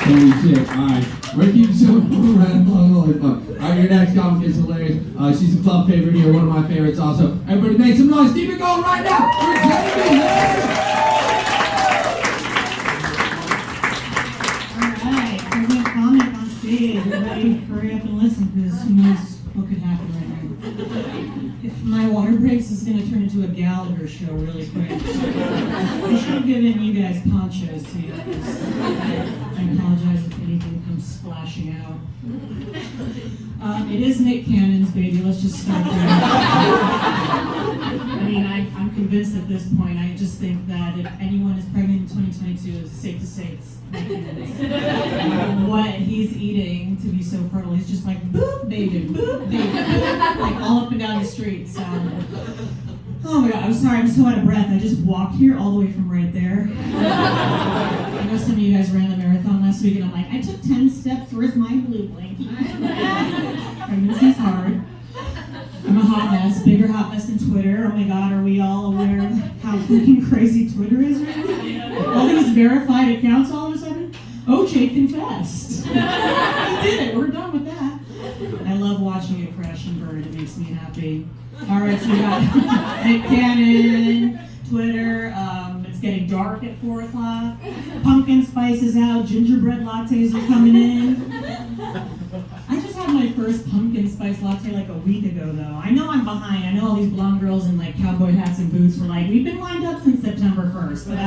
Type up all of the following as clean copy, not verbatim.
Holy shit. Alright. We're keeping showing right along. Holy fuck. Alright, your next comic is hilarious. She's a club favorite here, one of my favorites also. Everybody make some noise. Keep it going right now. For Jamie. Alright, there's a comic on stage. Everybody hurry up and listen because who knows what could happen right now. If my water breaks, it's going to turn into a Gallagher show really quick. I should have given you guys ponchos too. I apologize if anything comes splashing out. It is Nick Cannon's baby. Let's just start there. I mean, I'm convinced at this point. I just think that if anyone is pregnant in 2022, it's safe to say it's Nick Cannon. What he's eating to be so fertile, he's just like, boop, baby, boop, like all up and down the street. So, oh my God, I'm sorry, I'm so out of breath. I just walked here all the way from right there. I know some of you guys ran the marathon last week, and I'm like, I took 10 steps. Where's my blue blanket? Pregnancy's hard. I'm a hot mess, bigger hot mess than Twitter. Oh my God, are we all aware of how freaking crazy Twitter is right now? All these verified accounts all of a sudden. OJ confessed. He did it. We're done with that. I love watching it crash and burn. It makes me happy. All right, so we got Nick Cannon, Twitter. It's getting dark at 4 o'clock. Pumpkin spice is out. Gingerbread lattes are coming in. I just had my first pumpkin spice latte like a week ago, though. I know I'm behind. I know all these blonde girls in like cowboy hats and boots were like, we've been lined up since September 1st. But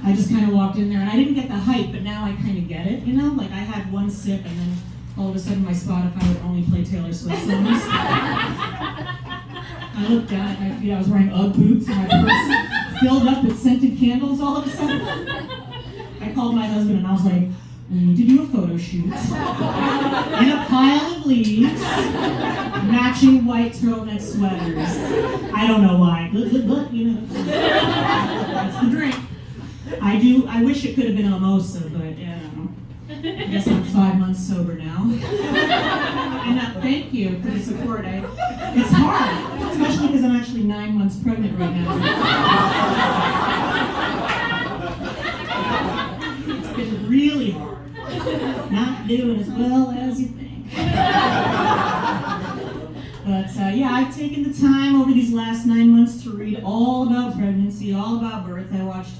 I just kind of walked in there, and I didn't get the hype, but now I kind of get it, you know? Like, I had one sip, and then all of a sudden my Spotify would only play Taylor Swift songs. I looked down at my feet. I was wearing Ugg boots, and my purse filled up with scented candles all of a sudden. I called my husband, and I was like, we need to do a photo shoot in a pile of leaves, matching white turtleneck sweaters. I don't know why, but you know, that's the drink. I wish it could have been a mimosa, but yeah, I guess I'm 5 months sober now. And thank you for the support. It's hard, especially because I'm actually 9 months pregnant right now. It's been really hard. Not doing as well as you think. But yeah, I've taken the time over these last 9 months to read all about pregnancy, all about birth. I watched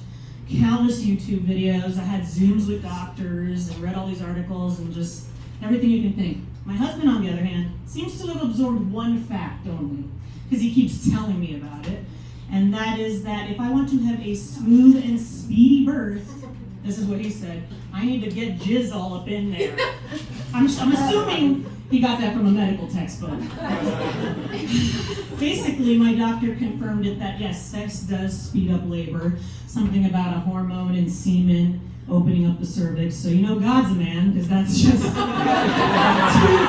countless YouTube videos. I had Zooms with doctors and read all these articles and just everything you can think. My husband, on the other hand, seems to have absorbed one fact only, because he keeps telling me about it, and that is that if I want to have a smooth and speedy birth, this is what he said, I need to get jizz all up in there. I'm assuming he got that from a medical textbook. Basically, my doctor confirmed it that yes, sex does speed up labor. Something about a hormone in semen opening up the cervix. So you know God's a man, because that's just too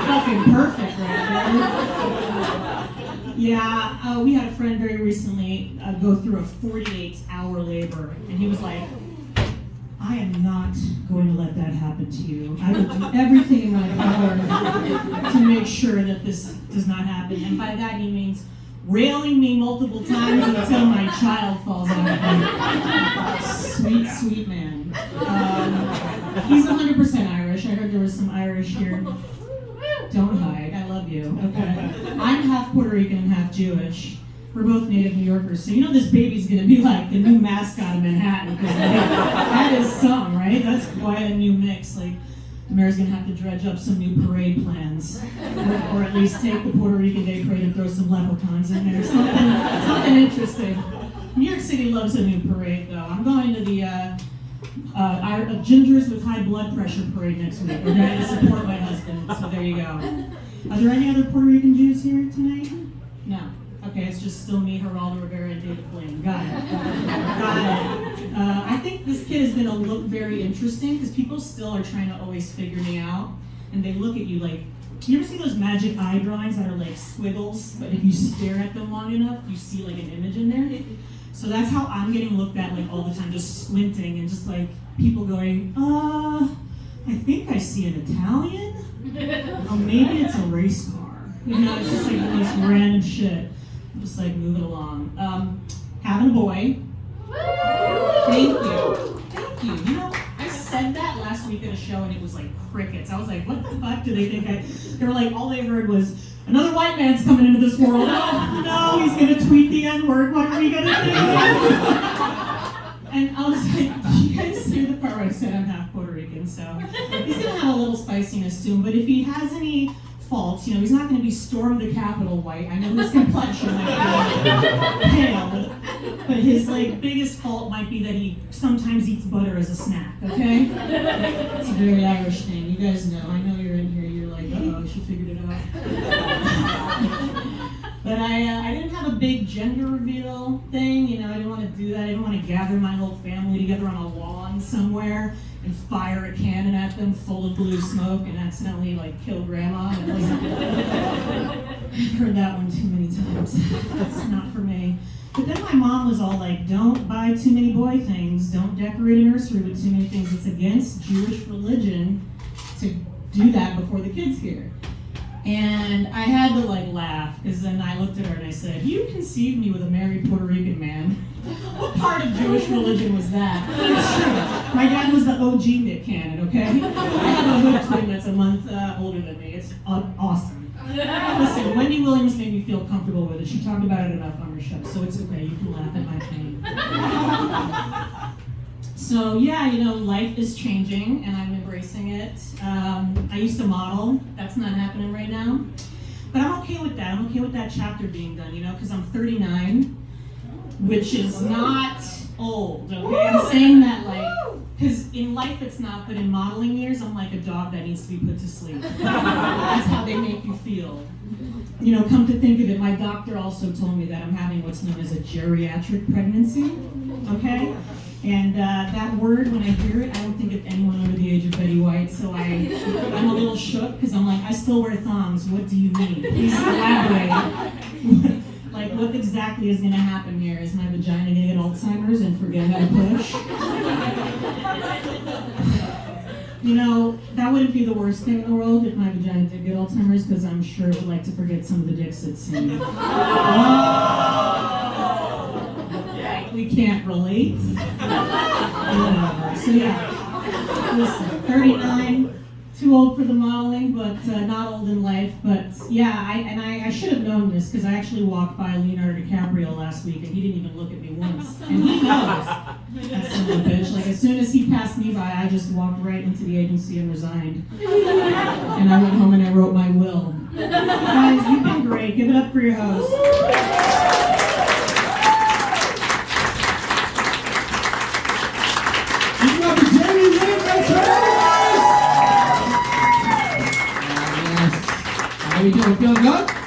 fucking perfect right there. Yeah, we had a friend very recently go through a 48-hour labor, and he was like, I am not going to let that happen to you. I will do everything in my power to make sure that this does not happen. And by that he means railing me multiple times until my child falls out of me. Sweet, sweet man. He's 100% Irish. I heard there was some Irish here. Don't hide. I love you. Okay. I'm half Puerto Rican and half Jewish. We're both native New Yorkers, so you know this baby's gonna be like the new mascot of Manhattan, because that is something, right? That's quite a new mix. Like, the mayor's gonna have to dredge up some new parade plans, or at least take the Puerto Rican Day Parade and throw some leprechauns in there. Something interesting. New York City loves a new parade, though. I'm going to the Gingers with High Blood Pressure parade next week. We're going to support my husband, so there you go. Are there any other Puerto Rican Jews here tonight? No. Okay, it's just still me, Geraldo Rivera, and David Blaine. Got it. I think this kid is going to look very interesting because people still are trying to always figure me out. And they look at you like, you ever see those magic eye drawings that are like squiggles, but if you stare at them long enough, you see like an image in there? So that's how I'm getting looked at like all the time, just squinting and just like people going, I think I see an Italian? Or maybe it's a race car. You know, it's just like the most random shit. I'm just like moving along. Having a boy. Thank you. Thank you. You know, I said that last week at a show and it was like crickets. I was like, what the fuck do they think they were like, all they heard was, another white man's coming into this world. Oh no, he's gonna tweet the N-word, what are we gonna do? And I was like, you guys hear the part where I said I'm half Puerto Rican, so he's gonna have a little spiciness soon, but if he has any faults, you know, he's not gonna be Storm the Capitol white. I know his complexion might be pale, but his like biggest fault might be that he sometimes eats butter as a snack, okay? It's a very Irish thing. You guys know. I know you're in here, you're like, uh-oh, she figured it out. But I didn't have a big gender reveal thing, you know, I didn't want to do that. I didn't want to gather my whole family together on a lawn somewhere and fire a cannon at them full of blue smoke and accidentally like kill grandma. I've heard that one too many times. That's not for me. But then my mom was all like, don't buy too many boy things, don't decorate a nursery with too many things. It's against Jewish religion to do that before the kids here. And I had to like laugh, because then I looked at her and I said, you conceived me with a married Puerto Rican man. What part of Jewish religion was that? It's true. My dad was the OG Nick Cannon, okay? I have a hood twin that's a month older than me. It's awesome. Listen, Wendy Williams made me feel comfortable with it. She talked about it enough on her show, so it's okay. You can laugh at my pain. So yeah, you know, life is changing and I'm embracing it. I used to model. That's not happening right now. But I'm okay with that. I'm okay with that chapter being done, you know, because I'm 39, which is not old, okay? I'm saying that like, because in life it's not, but in modeling years, I'm like a dog that needs to be put to sleep. That's how they make you feel. You know, come to think of it, my doctor also told me that I'm having what's known as a geriatric pregnancy, okay? And that word, when I hear it, I don't think of anyone under the age of Betty White, so I'm a little shook, because I'm like, I still wear thongs, what do you mean? Please elaborate. Like, what exactly is going to happen here? Is my vagina going to get Alzheimer's and forget how to push? You know, that wouldn't be the worst thing in the world if my vagina did get Alzheimer's, because I'm sure it would like to forget some of the dicks it's seen. We can't relate. Whatever. So yeah, listen, 39, too old for the modeling, but not old in life. But yeah, I should have known this, because I actually walked by Leonardo DiCaprio last week and he didn't even look at me once. And he knows. That son of a bitch. Like, as soon as he passed me by, I just walked right into the agency and resigned. And I went home and I wrote my will. Guys, you've been great. Give it up for your host. How you doing? Feeling good?